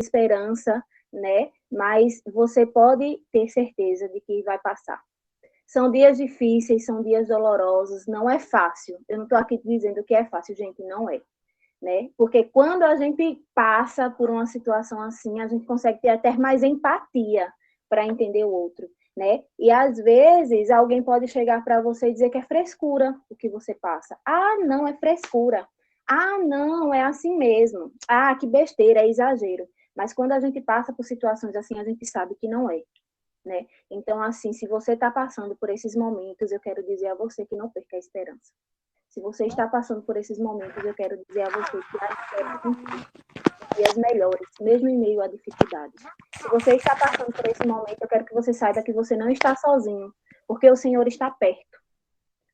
esperança, né? Mas você pode ter certeza de que vai passar. São dias difíceis, são dias dolorosos, não é fácil. Eu não estou aqui dizendo que é fácil, gente, não é. Né? Porque quando a gente passa por uma situação assim, a gente consegue ter até mais empatia para entender o outro, né? E às vezes alguém pode chegar para você e dizer que é frescura o que você passa. Ah, não, é frescura. Ah, não, é assim mesmo. Ah, que besteira, é exagero. Mas quando a gente passa por situações assim, a gente sabe que não é, né? Então, assim, se você está passando por esses momentos, eu quero dizer a você que não perca a esperança. Se você está passando por esses momentos, eu quero dizer a você que há esperança em dias melhores, mesmo em meio a dificuldades. Se você está passando por esse momento, eu quero que você saiba que você não está sozinho, porque o Senhor está perto.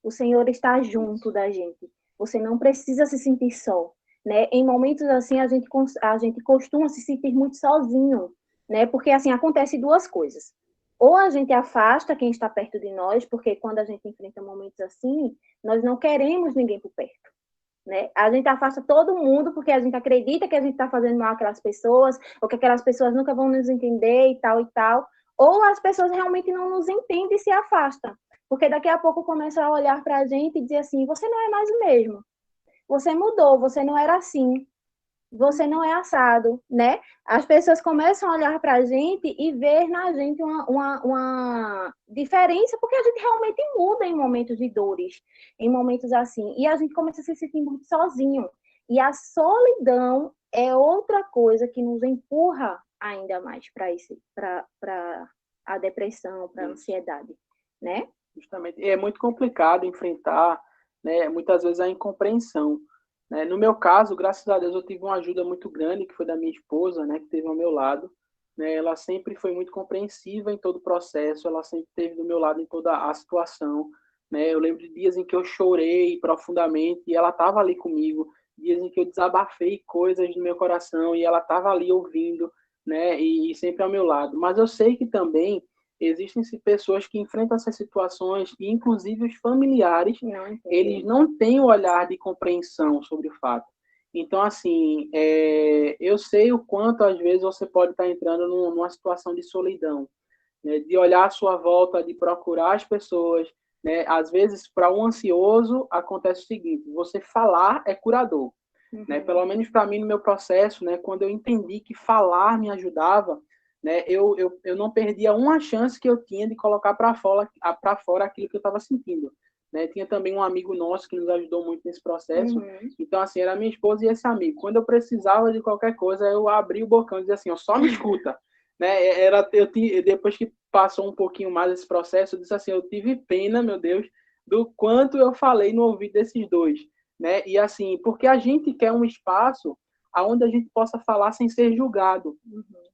O Senhor está junto da gente. Você não precisa se sentir só, né? Em momentos assim, a gente costuma se sentir muito sozinho, né? Porque assim acontece duas coisas. Ou a gente afasta quem está perto de nós, porque quando a gente enfrenta momentos assim, nós não queremos ninguém por perto, né? A gente afasta todo mundo porque a gente acredita que a gente está fazendo mal àquelas pessoas, ou que aquelas pessoas nunca vão nos entender e tal e tal. Ou as pessoas realmente não nos entendem e se afastam. Porque daqui a pouco começa a olhar para a gente e dizer assim: você não é mais o mesmo. Você mudou, você não era assim. Você não é assado, né? As pessoas começam a olhar para a gente e ver na gente uma diferença, porque a gente realmente muda em momentos de dores, em momentos assim. E a gente começa a se sentir muito sozinho. E a solidão é outra coisa que nos empurra ainda mais para a depressão, para a ansiedade, né? Justamente. E é muito complicado enfrentar, né, muitas vezes a incompreensão. Né? No meu caso, graças a Deus, eu tive uma ajuda muito grande, que foi da minha esposa, né, que esteve ao meu lado. Né? Ela sempre foi muito compreensiva em todo o processo, ela sempre esteve do meu lado em toda a situação. Né? Eu lembro de dias em que eu chorei profundamente e ela estava ali comigo, dias em que eu desabafei coisas no meu coração e ela estava ali ouvindo, né, e sempre ao meu lado. Mas eu sei que também existem pessoas que enfrentam essas situações e inclusive os familiares, eles não têm o olhar de compreensão sobre o fato. Então, assim, eu sei o quanto às vezes você pode estar entrando numa situação de solidão, né, de olhar à sua volta, de procurar as pessoas, né? Às vezes, para um ansioso, acontece o seguinte: você falar é curador. Né? Pelo menos para mim, no meu processo, né, quando eu entendi que falar me ajudava, né, eu não perdia uma chance que eu tinha de colocar para fora aquilo que eu estava sentindo. Né? Tinha também um amigo nosso que nos ajudou muito nesse processo. Então, assim, era minha esposa e esse amigo. Quando eu precisava de qualquer coisa, eu abria o bocão e dizia assim: ó, só me escuta. Né? Depois que passou um pouquinho mais esse processo, eu disse assim: eu tive pena, meu Deus, do quanto eu falei no ouvido desses dois. Né? E assim, porque a gente quer um espaço onde a gente possa falar sem ser julgado.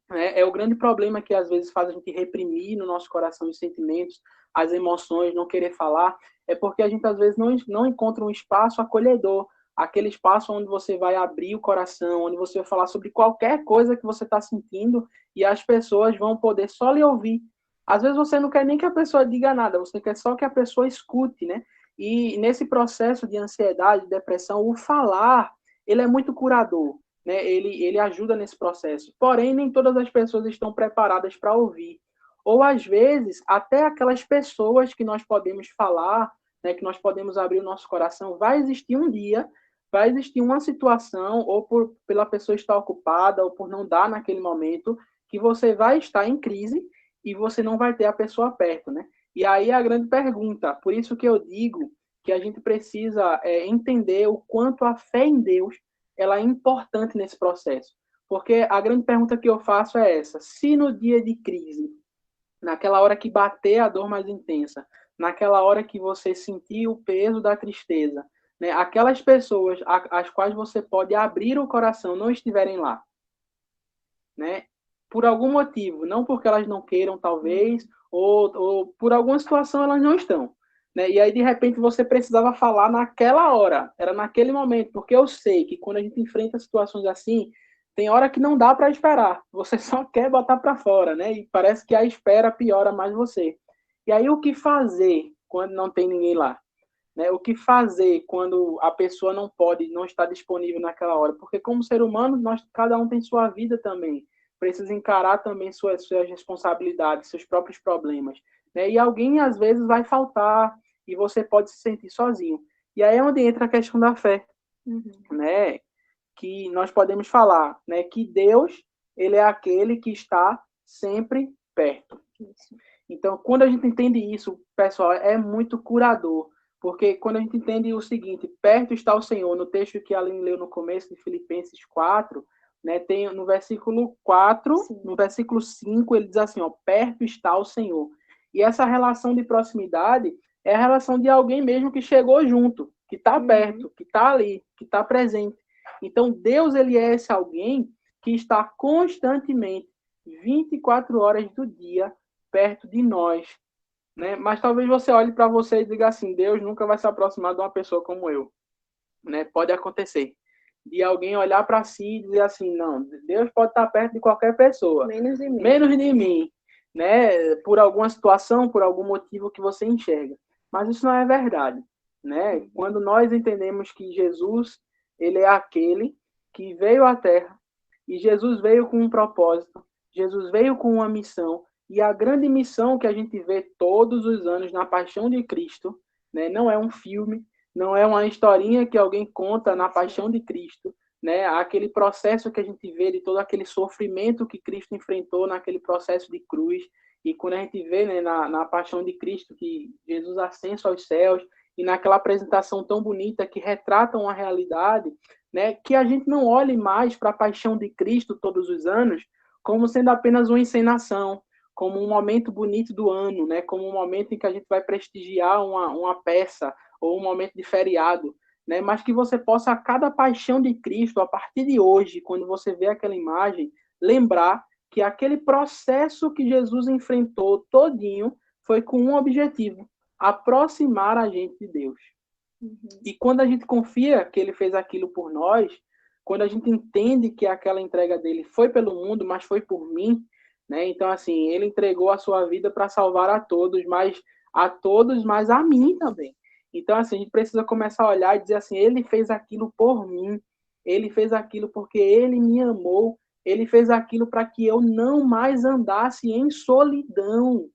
Né? É o grande problema que às vezes faz a gente reprimir no nosso coração os sentimentos, as emoções, não querer falar, é porque a gente às vezes não encontra um espaço acolhedor, aquele espaço onde você vai abrir o coração, onde você vai falar sobre qualquer coisa que você está sentindo e as pessoas vão poder só lhe ouvir. Às vezes você não quer nem que a pessoa diga nada, você quer só que a pessoa escute, né? E nesse processo de ansiedade, depressão, o falar, ele é muito curador, né? Ele ajuda nesse processo. Porém, nem todas as pessoas estão preparadas para ouvir. Ou, às vezes, até aquelas pessoas que nós podemos falar, né, que nós podemos abrir o nosso coração, vai existir um dia, vai existir uma situação, ou pela pessoa estar ocupada, ou por não dar naquele momento, que você vai estar em crise e você não vai ter a pessoa perto, né? E aí a grande pergunta, por isso que eu digo que a gente precisa entender o quanto a fé em Deus ela é importante nesse processo. Porque a grande pergunta que eu faço é essa: se no dia de crise, naquela hora que bater a dor mais intensa, naquela hora que você sentir o peso da tristeza, né, aquelas pessoas às quais você pode abrir o coração não estiverem lá, né, por algum motivo, não porque elas não queiram, talvez, ou por alguma situação elas não estão. Né? E aí, de repente, você precisava falar naquela hora, era naquele momento, porque eu sei que quando a gente enfrenta situações assim, tem hora que não dá para esperar, você só quer botar para fora, né? E parece que a espera piora mais você. E aí, o que fazer quando não tem ninguém lá? Né? O que fazer quando a pessoa não pode, não está disponível naquela hora? Porque como ser humano, cada um tem sua vida também. precisa encarar também suas responsabilidades, seus próprios problemas, né? E alguém, às vezes, vai faltar e você pode se sentir sozinho. E aí é onde entra a questão da fé, né? Que nós podemos falar, né? Que Deus, ele é aquele que está sempre perto. Isso. Então, quando a gente entende isso, pessoal, é muito curador. Porque quando a gente entende o seguinte, perto está o Senhor, no texto que a Aline leu no começo de Filipenses 4, né, tem no versículo 4, Sim. No versículo 5, ele diz assim, ó, perto está o Senhor. E essa relação de proximidade é a relação de alguém mesmo que chegou junto, que está perto, que está ali, que está presente. Então, Deus, ele é esse alguém que está constantemente, 24 horas do dia, perto de nós, né? Mas talvez você olhe para você e diga assim, Deus nunca vai se aproximar de uma pessoa como eu, né? Pode acontecer de alguém olhar para si e dizer assim, não, Deus pode estar perto de qualquer pessoa, menos de mim, né? Por alguma situação, por algum motivo que você enxerga. Mas isso não é verdade, né? Quando nós entendemos que Jesus, ele é aquele que veio à Terra e Jesus veio com um propósito, Jesus veio com uma missão. E a grande missão que a gente vê todos os anos na Paixão de Cristo, né, não é um filme, não é uma historinha que alguém conta na Paixão de Cristo, né, aquele processo que a gente vê de todo aquele sofrimento que Cristo enfrentou naquele processo de cruz. E quando a gente vê, né, na Paixão de Cristo que Jesus ascenso aos céus, e naquela apresentação tão bonita que retrata uma realidade, né, que a gente não olhe mais para a Paixão de Cristo todos os anos como sendo apenas uma encenação, como um momento bonito do ano, né? Como um momento em que a gente vai prestigiar uma peça ou um momento de feriado, né? Mas que você possa, a cada paixão de Cristo, a partir de hoje, quando você vê aquela imagem, lembrar que aquele processo que Jesus enfrentou todinho foi com um objetivo, aproximar a gente de Deus. E quando a gente confia que ele fez aquilo por nós, quando a gente entende que aquela entrega dele foi pelo mundo, mas foi por mim, né? Então, assim, ele entregou a sua vida para salvar a todos, mas a mim também. Então, assim, a gente precisa começar a olhar e dizer assim, ele fez aquilo por mim, ele fez aquilo porque ele me amou, ele fez aquilo para que eu não mais andasse em solidão.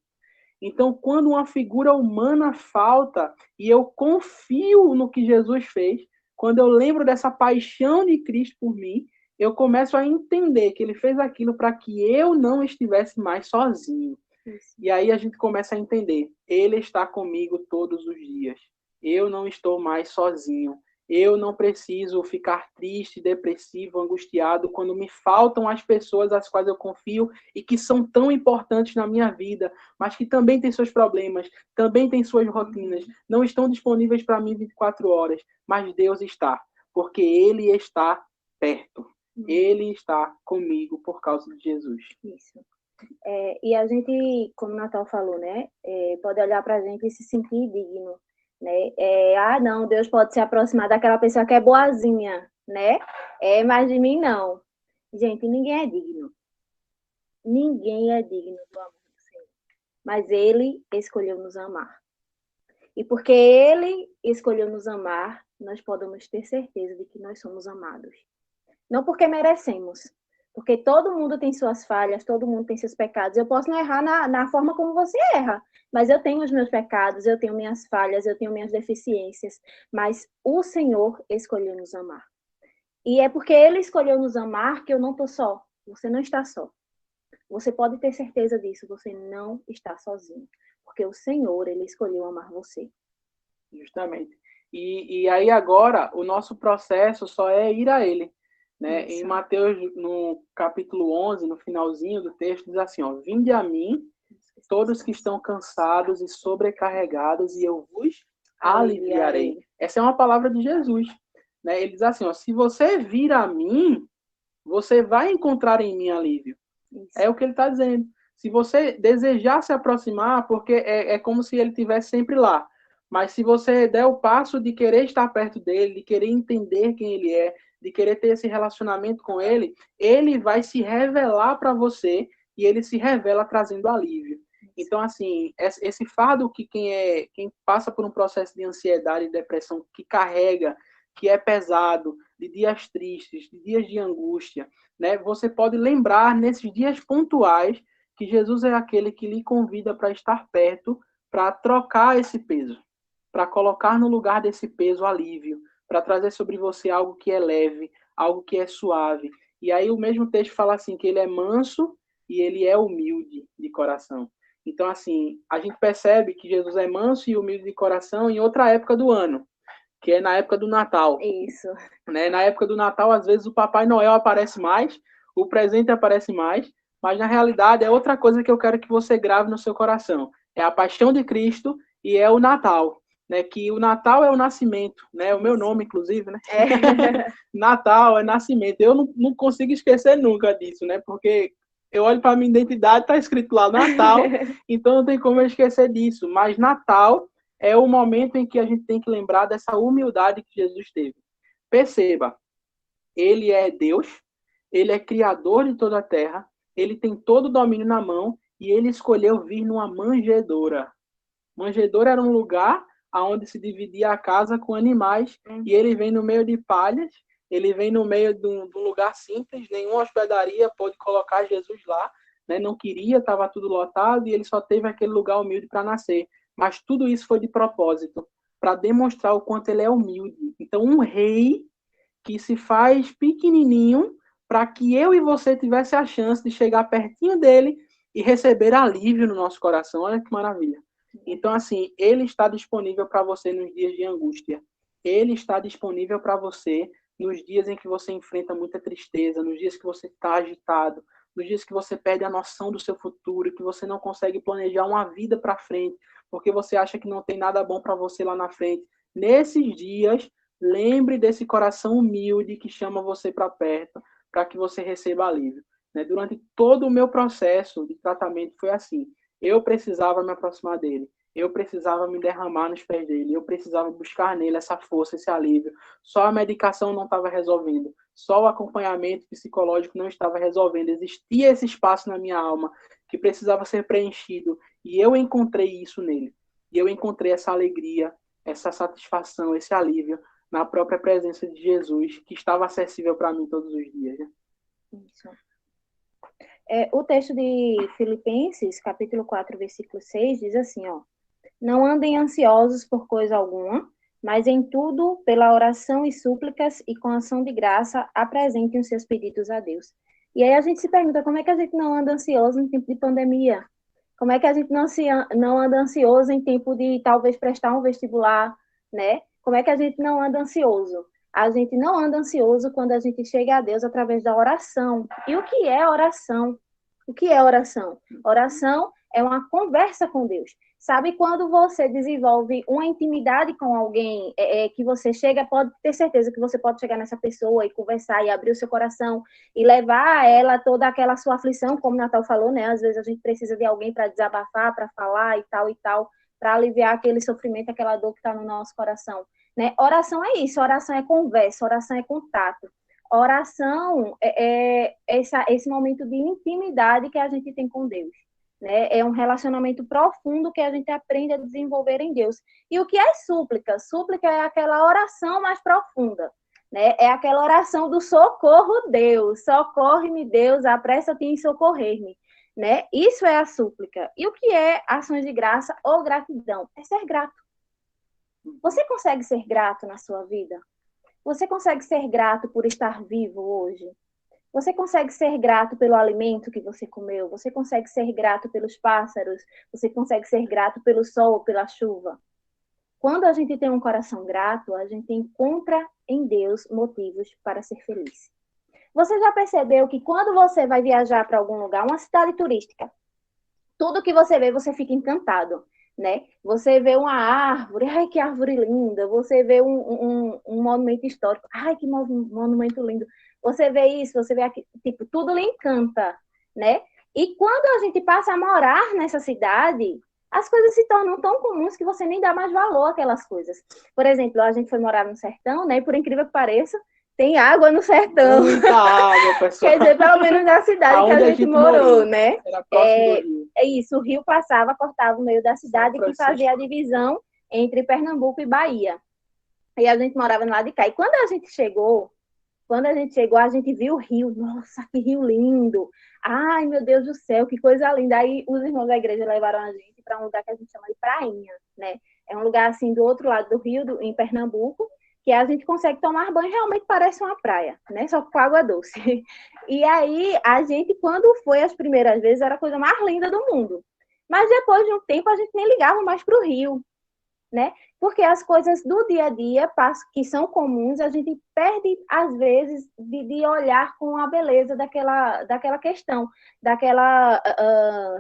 Então, quando uma figura humana falta e eu confio no que Jesus fez, quando eu lembro dessa paixão de Cristo por mim, eu começo a entender que ele fez aquilo para que eu não estivesse mais sozinho. Isso. E aí a gente começa a entender, ele está comigo todos os dias. Eu não estou mais sozinho. Eu não preciso ficar triste, depressivo, angustiado quando me faltam as pessoas às quais eu confio e que são tão importantes na minha vida, mas que também têm seus problemas, também têm suas rotinas, não estão disponíveis para mim 24 horas, mas Deus está, porque Ele está perto. Ele está comigo por causa de Jesus. Isso. E a gente, como o Natal falou, né, pode olhar para a gente e se sentir digno, né? Não, Deus pode se aproximar daquela pessoa que é boazinha, né? Mas de mim não. Gente, ninguém é digno. Ninguém é digno do amor do Senhor. Mas Ele escolheu nos amar. E porque Ele escolheu nos amar, nós podemos ter certeza de que nós somos amados. Não porque merecemos, porque todo mundo tem suas falhas, todo mundo tem seus pecados. Eu posso não errar na forma como você erra, mas eu tenho os meus pecados, eu tenho minhas falhas, eu tenho minhas deficiências, mas o Senhor escolheu nos amar. E é porque Ele escolheu nos amar que eu não estou só. Você não está só. Você pode ter certeza disso, você não está sozinho. Porque o Senhor, Ele escolheu amar você. Justamente. E aí agora, o nosso processo só é ir a Ele. Né? Em Mateus, no capítulo 11, no finalzinho do texto, diz assim, ó, vinde a mim, todos que estão cansados e sobrecarregados, e eu vos aliviarei. Essa é uma palavra de Jesus. Né? Ele diz assim, ó, se você vir a mim, você vai encontrar em mim alívio. Isso. É o que ele está dizendo. Se você desejar se aproximar, porque é como se ele estivesse sempre lá. Mas se você der o passo de querer estar perto dele, de querer entender quem ele é, de querer ter esse relacionamento com ele, ele vai se revelar para você e ele se revela trazendo alívio. Então, assim, esse fardo que quem passa por um processo de ansiedade e depressão, que carrega, que é pesado, de dias tristes, de dias de angústia, né? Você pode lembrar nesses dias pontuais que Jesus é aquele que lhe convida para estar perto, para trocar esse peso, para colocar no lugar desse peso alívio, para trazer sobre você algo que é leve, algo que é suave. E aí o mesmo texto fala assim, que ele é manso e ele é humilde de coração. Então, assim, a gente percebe que Jesus é manso e humilde de coração em outra época do ano, que é na época do Natal. Isso. Né? Na época do Natal, às vezes, o Papai Noel aparece mais, o presente aparece mais, mas, na realidade, é outra coisa que eu quero que você grave no seu coração. É a paixão de Cristo e é o Natal. Né? Que o Natal é o nascimento, né? O meu nome, inclusive, né? É. Natal é nascimento. Eu não consigo esquecer nunca disso, né? Porque eu olho para a minha identidade, está escrito lá Natal, então não tem como eu esquecer disso. Mas Natal é o momento em que a gente tem que lembrar dessa humildade que Jesus teve. Perceba, ele é Deus, ele é criador de toda a terra, ele tem todo o domínio na mão e ele escolheu vir numa manjedoura. Manjedoura era um lugar onde se dividia a casa com animais e ele vem no meio de palhas, ele vem no meio de um lugar simples, nenhuma hospedaria pôde colocar Jesus lá, né? Não queria, estava tudo lotado e ele só teve aquele lugar humilde para nascer. Mas tudo isso foi de propósito, para demonstrar o quanto ele é humilde. Então, um rei que se faz pequenininho para que eu e você tivesse a chance de chegar pertinho dele e receber alívio no nosso coração. Olha que maravilha. Então, assim, ele está disponível para você nos dias de angústia. Ele está disponível para você nos dias em que você enfrenta muita tristeza, nos dias que você está agitado, nos dias que você perde a noção do seu futuro, que você não consegue planejar uma vida para frente, porque você acha que não tem nada bom para você lá na frente. Nesses dias, lembre desse coração humilde que chama você para perto, para que você receba alívio. Durante todo o meu processo de tratamento foi assim. Eu precisava me aproximar dele. Eu precisava me derramar nos pés dele. Eu precisava buscar nele essa força, esse alívio. Só a medicação não estava resolvendo. Só o acompanhamento psicológico não estava resolvendo. Existia esse espaço na minha alma que precisava ser preenchido. E eu encontrei isso nele. E eu encontrei essa alegria, essa satisfação, esse alívio na própria presença de Jesus, que estava acessível para mim todos os dias. Né? Isso. O texto de Filipenses, capítulo 4, versículo 6, diz assim, ó: não andem ansiosos por coisa alguma, mas em tudo, pela oração e súplicas e com ação de graça, apresentem os seus pedidos a Deus. E aí a gente se pergunta, como é que a gente não anda ansioso em tempo de pandemia? Como é que a gente não anda ansioso em tempo de talvez prestar um vestibular, né? Como é que a gente não anda ansioso? A gente não anda ansioso quando a gente chega a Deus através da oração. E o que é oração? O que é oração? Oração é uma conversa com Deus. Sabe quando você desenvolve uma intimidade com alguém, que você chega, pode ter certeza que você pode chegar nessa pessoa e conversar e abrir o seu coração e levar a ela toda aquela sua aflição, como o Natal falou, né? Às vezes a gente precisa de alguém para desabafar, para falar e tal, para aliviar aquele sofrimento, aquela dor que está no nosso coração. Né? Oração é isso, oração é conversa, oração é contato. Oração é esse momento de intimidade que a gente tem com Deus. Né? É um relacionamento profundo que a gente aprende a desenvolver em Deus. E o que é súplica? Súplica é aquela oração mais profunda. Né? É aquela oração do socorro, Deus. Socorre-me, Deus, apressa-te em socorrer-me. Né? Isso é a súplica. E o que é ações de graça ou gratidão? É ser grato. Você consegue ser grato na sua vida? Você consegue ser grato por estar vivo hoje? Você consegue ser grato pelo alimento que você comeu? Você consegue ser grato pelos pássaros? Você consegue ser grato pelo sol, pela chuva? Quando a gente tem um coração grato, a gente encontra em Deus motivos para ser feliz. Você já percebeu que quando você vai viajar para algum lugar, uma cidade turística, tudo que você vê, você fica encantado. Né? Você vê uma árvore, ai que árvore linda, você vê um monumento histórico, ai que monumento lindo, você vê isso, você vê aqui, tipo, tudo lhe encanta, né? E quando a gente passa a morar nessa cidade, as coisas se tornam tão comuns que você nem dá mais valor àquelas coisas. Por exemplo, a gente foi morar no sertão, né? E por incrível que pareça, tem água no sertão. Muita água, pessoal. Quer dizer, pelo menos na cidade que a gente morou, né? Era próximo do rio. É isso, o rio passava, cortava o meio da cidade que fazia a divisão entre Pernambuco e Bahia. E a gente morava no lado de cá. E quando a gente chegou, Quando a gente chegou, a gente viu o rio. Nossa, que rio lindo! Ai, meu Deus do céu, que coisa linda! Aí os irmãos da igreja levaram a gente para um lugar que a gente chama de Prainha, né? É um lugar assim do outro lado do rio, em Pernambuco, que a gente consegue tomar banho, realmente parece uma praia, né? Só com água doce. E aí, a gente, quando foi as primeiras vezes, era a coisa mais linda do mundo. Mas depois de um tempo, a gente nem ligava mais para o rio, né? Porque as coisas do dia a dia, que são comuns, a gente perde, às vezes, de olhar com a beleza daquela questão, daquela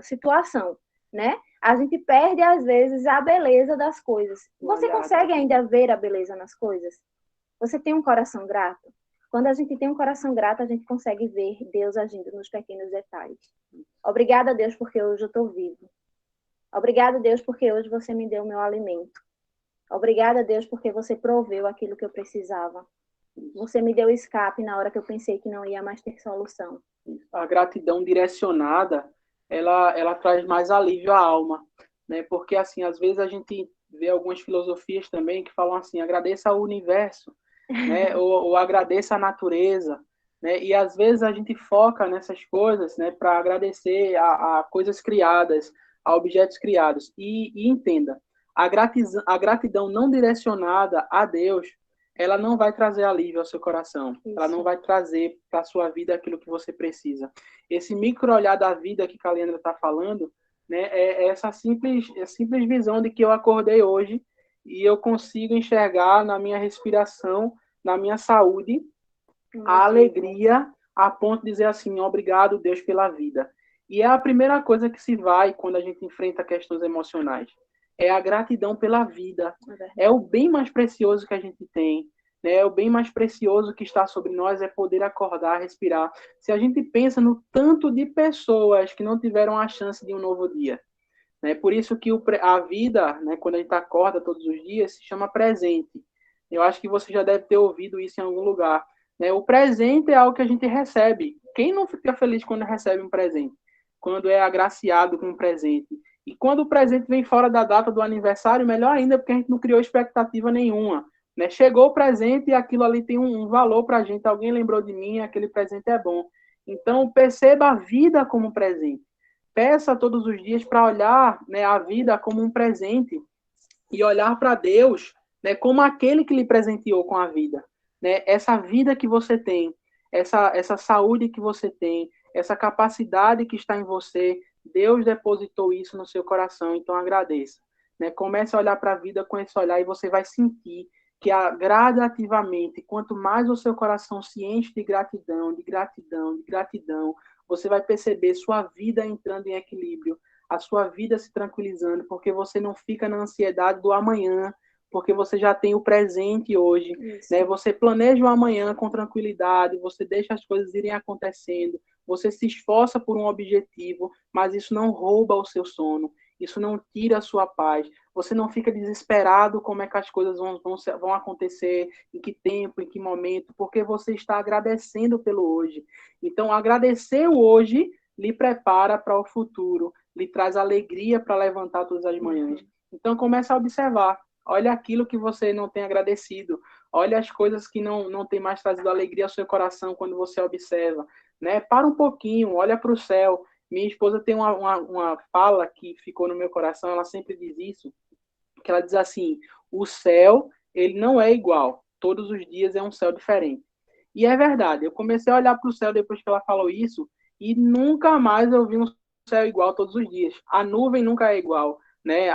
situação, né? A gente perde, às vezes, a beleza das coisas. Você consegue ainda ver a beleza nas coisas? Você tem um coração grato? Quando a gente tem um coração grato, a gente consegue ver Deus agindo nos pequenos detalhes. Obrigada, Deus, porque hoje eu estou vivo. Obrigada, Deus, porque hoje você me deu o meu alimento. Obrigada, Deus, porque você proveu aquilo que eu precisava. Você me deu escape na hora que eu pensei que não ia mais ter solução. A gratidão direcionada, ela traz mais alívio à alma, né? Porque, assim, às vezes a gente vê algumas filosofias também que falam assim, agradeça ao universo, né? ou agradeça à natureza, né? E às vezes a gente foca nessas coisas, né? Para agradecer a coisas criadas, a objetos criados. E entenda, a gratidão não direcionada a Deus, ela não vai trazer alívio ao seu coração. Isso. Ela não vai trazer para a sua vida aquilo que você precisa. Esse micro-olhar da vida que a Leandra está falando, né, é essa simples visão de que eu acordei hoje e eu consigo enxergar na minha respiração, na minha saúde, a alegria a ponto de dizer assim, obrigado, Deus, pela vida. E é a primeira coisa que se vai quando a gente enfrenta questões emocionais. É a gratidão pela vida. É o bem mais precioso que a gente tem. Né? O bem mais precioso que está sobre nós é poder acordar, respirar. Se a gente pensa no tanto de pessoas que não tiveram a chance de um novo dia. Né? Por isso que a vida, né, quando a gente acorda todos os dias, se chama presente. Eu acho que você já deve ter ouvido isso em algum lugar. Né? O presente é algo que a gente recebe. Quem não fica feliz quando recebe um presente? Quando é agraciado com um presente. E quando o presente vem fora da data do aniversário, melhor ainda, porque a gente não criou expectativa nenhuma. Né? Chegou o presente e aquilo ali tem um valor para a gente. Alguém lembrou de mim, aquele presente é bom. Então, perceba a vida como um presente. Peça todos os dias para olhar, né, a vida como um presente e olhar para Deus, né, como aquele que lhe presenteou com a vida. Né? Essa vida que você tem, essa saúde que você tem, essa capacidade que está em você, Deus depositou isso no seu coração, então agradeça. Né? Comece a olhar para a vida com esse olhar e você vai sentir que gradativamente, quanto mais o seu coração se enche de gratidão, de gratidão, de gratidão, você vai perceber sua vida entrando em equilíbrio, a sua vida se tranquilizando, porque você não fica na ansiedade do amanhã, porque você já tem o presente hoje, né? Você planeja o amanhã com tranquilidade, você deixa as coisas irem acontecendo, você se esforça por um objetivo, mas isso não rouba o seu sono, isso não tira a sua paz, você não fica desesperado como é que as coisas vão acontecer, em que tempo, em que momento, porque você está agradecendo pelo hoje. Então, agradecer o hoje lhe prepara para o futuro, lhe traz alegria para levantar todas as manhãs. Então, comece a observar. Olha aquilo que você não tem agradecido. Olha as coisas que não tem mais trazido alegria ao seu coração quando você observa. Né? Para um pouquinho, olha para o céu. Minha esposa tem uma fala que ficou no meu coração, ela sempre diz isso, que ela diz assim, o céu, ele não é igual. Todos os dias é um céu diferente. E é verdade. Eu comecei a olhar para o céu depois que ela falou isso e nunca mais eu vi um céu igual todos os dias. A nuvem nunca é igual, né?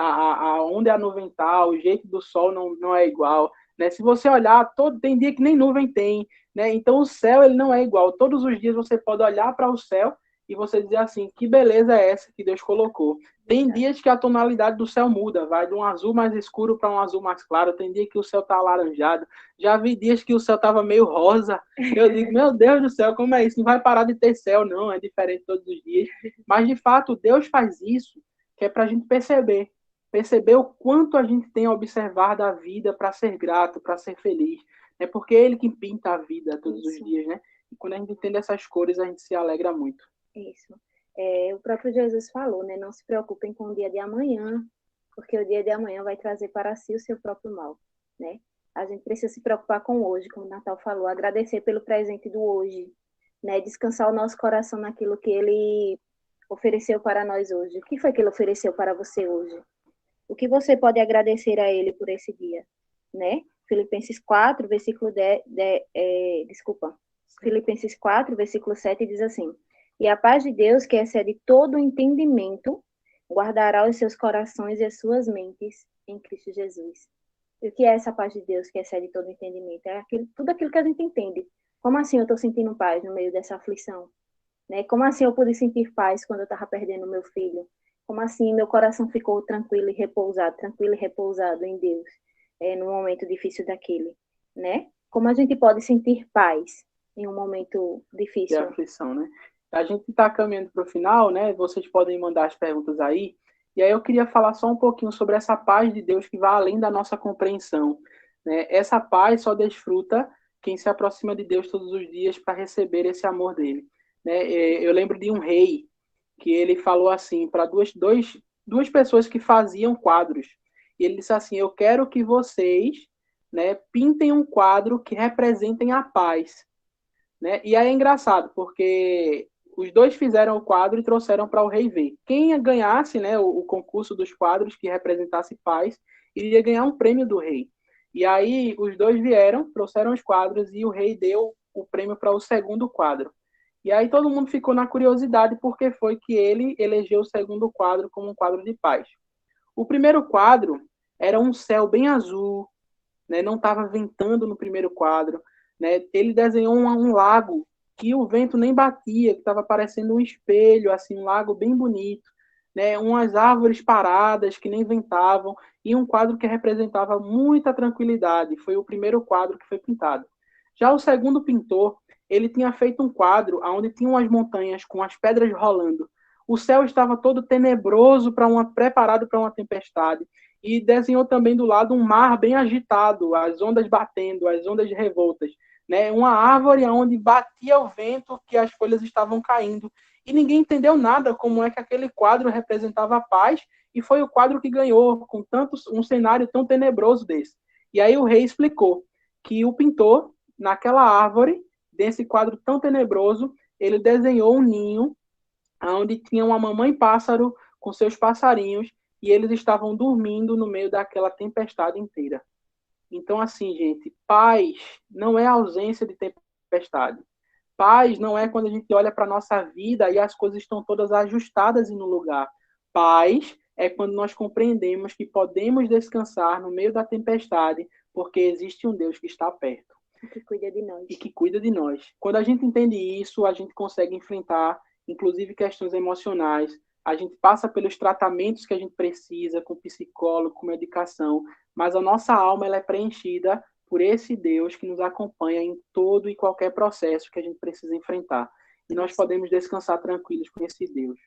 Onde a nuvem está, o jeito do sol não é igual, né? Se você olhar, tem dia que nem nuvem tem, né? Então o céu ele não é igual. Todos os dias você pode olhar para o céu e você dizer assim, que beleza é essa que Deus colocou. Tem dias que a tonalidade do céu muda, vai de um azul mais escuro para um azul mais claro. Tem dia que o céu está alaranjado. Já vi dias que o céu estava meio rosa. Eu digo, meu Deus do céu, como é isso? Não vai parar de ter céu, não. É diferente todos os dias. Mas, de fato, Deus faz isso, que é para a gente perceber. Perceber o quanto a gente tem a observar da vida para ser grato, para ser feliz. É porque é Ele que pinta a vida todos os dias, né? E quando a gente entende essas cores, a gente se alegra muito. Isso. O próprio Jesus falou, né? Não se preocupem com o dia de amanhã, porque o dia de amanhã vai trazer para si o seu próprio mal, né? A gente precisa se preocupar com o hoje, como o Natal falou, agradecer pelo presente do hoje, né? Descansar o nosso coração naquilo que ele ofereceu para nós hoje. O que foi que ele ofereceu para você hoje? O que você pode agradecer a ele por esse dia, né? Filipenses 4, versículo Filipenses 4, versículo 7 diz assim: "E a paz de Deus, que excede todo o entendimento, guardará os seus corações e as suas mentes em Cristo Jesus." E o que é essa paz de Deus que excede todo o entendimento? É tudo aquilo que a gente entende. Como assim eu estou sentindo paz no meio dessa aflição? Né? Como assim eu pude sentir paz quando eu estava perdendo meu filho? Como assim meu coração ficou tranquilo e repousado em Deus, num momento difícil daquele, né? Como a gente pode sentir paz em um momento De difícil? aflição, né? A gente está caminhando para o final, né? Vocês podem mandar as perguntas aí. E aí eu queria falar só um pouquinho sobre essa paz de Deus que vai além da nossa compreensão, né? Essa paz só desfruta quem se aproxima de Deus todos os dias para receber esse amor dele, né? Eu lembro de um rei que ele falou assim para duas pessoas que faziam quadros. E ele disse assim: eu quero que vocês, né, pintem um quadro que representem a paz, né? E aí é engraçado, porque os dois fizeram o quadro e trouxeram para o rei ver. Quem ganhasse, né, o concurso dos quadros que representasse paz, iria ganhar um prêmio do rei. E aí os dois vieram, trouxeram os quadros e o rei deu o prêmio para o segundo quadro. E aí todo mundo ficou na curiosidade porque foi que ele elegeu o segundo quadro como um quadro de paz. O primeiro quadro era um céu bem azul, né? Não estava ventando no primeiro quadro, né? Ele desenhou um lago que o vento nem batia, que estava parecendo um espelho, assim, um lago bem bonito, né? Umas árvores paradas que nem ventavam e um quadro que representava muita tranquilidade. Foi o primeiro quadro que foi pintado. Já o segundo pintor, ele tinha feito um quadro onde tinha umas montanhas com as pedras rolando. O céu estava todo tenebroso preparado para uma tempestade e desenhou também do lado um mar bem agitado, as ondas batendo, as ondas revoltas, né? Uma árvore onde batia o vento que as folhas estavam caindo. E ninguém entendeu nada como é que aquele quadro representava a paz e foi o quadro que ganhou com um cenário tão tenebroso desse. E aí o rei explicou que o pintor, naquela árvore, desse quadro tão tenebroso, ele desenhou um ninho onde tinha uma mamãe pássaro com seus passarinhos e eles estavam dormindo no meio daquela tempestade inteira. Então, assim, gente, paz não é ausência de tempestade. Paz não é quando a gente olha para a nossa vida e as coisas estão todas ajustadas e no lugar. Paz é quando nós compreendemos que podemos descansar no meio da tempestade, porque existe um Deus que está perto. Que cuida de nós. E que cuida de nós. Quando a gente entende isso, a gente consegue enfrentar, inclusive, questões emocionais. A gente passa pelos tratamentos que a gente precisa, com psicólogo, com medicação, mas a nossa alma ela é preenchida por esse Deus que nos acompanha em todo e qualquer processo que a gente precisa enfrentar. E nós podemos descansar tranquilos com esse Deus.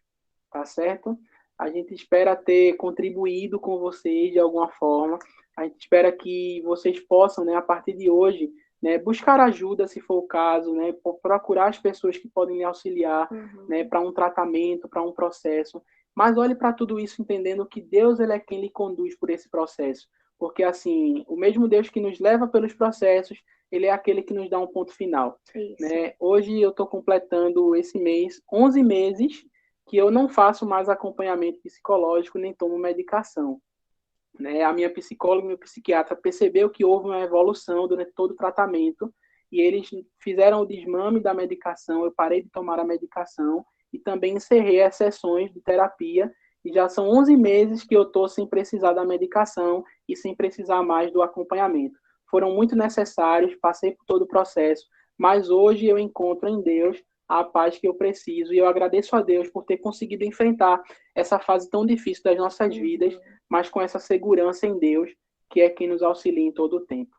Tá certo? A gente espera ter contribuído com vocês de alguma forma. A gente espera que vocês possam, né, a partir de hoje, né, buscar ajuda, se for o caso, né, procurar as pessoas que podem lhe auxiliar, né, para um tratamento, para um processo. Mas olhe para tudo isso entendendo que Deus ele é quem lhe conduz por esse processo. Porque, assim, o mesmo Deus que nos leva pelos processos, ele é aquele que nos dá um ponto final. Né? Hoje eu estou completando esse mês 11 meses que eu não faço mais acompanhamento psicológico nem tomo medicação. Né? A minha psicóloga e meu psiquiatra percebeu que houve uma evolução durante todo o tratamento e eles fizeram o desmame da medicação, eu parei de tomar a medicação e também encerrei as sessões de terapia e já são 11 meses que eu estou sem precisar da medicação e sem precisar mais do acompanhamento. Foram muito necessários, passei por todo o processo, mas hoje eu encontro em Deus a paz que eu preciso e eu agradeço a Deus por ter conseguido enfrentar essa fase tão difícil das nossas vidas, mas com essa segurança em Deus, que é quem nos auxilia em todo o tempo.